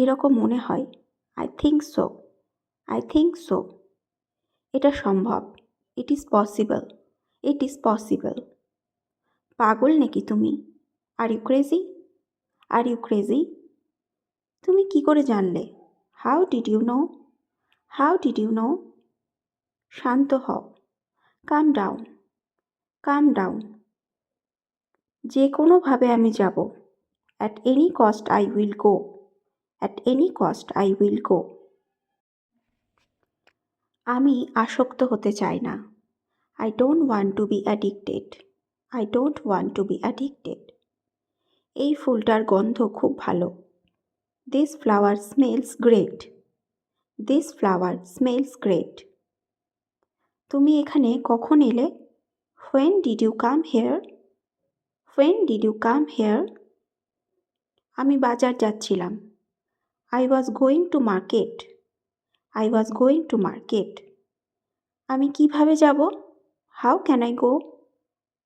এরকম মনে হয়। I think so, I think so. এটা সম্ভব। It is possible, it is possible. পাগল নাকি তুমি? Are you crazy? Are you crazy? তুমি কি করে জানলে? How did you know? How did you know? শান্ত হও। Calm down, calm down. যে কোনোভাবে আমি যাব। At any cost I will go, at any cost I will go. আমি আসক্ত হতে চাই না। I don't want to be addicted, I don't want to be addicted. এই ফুলটার গন্ধ খুব ভালো। This flower smells great, this flower smells great. তুমি এখানে কখন এলে? When did you come here? When did you come here? আমি বাজার যাচ্ছিলাম। I was going to market, I was going to market. আমি কিভাবে যাব? How can I go?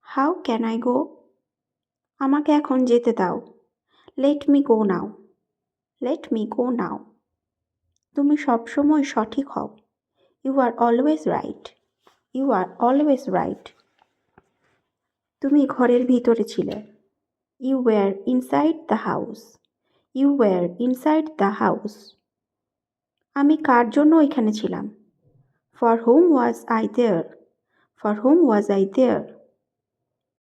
How can I go? আমাকে এখন যেতে দাও। Let me go now, let me go নাও। তুমি সবসময় সঠিক হও। You are always right, you are always right. তুমি ঘরের ভিতরে ছিলে। You were inside the house, you were inside the house. আমি কার জন্য এখানে ছিলাম? For whom was I there, for whom was I there.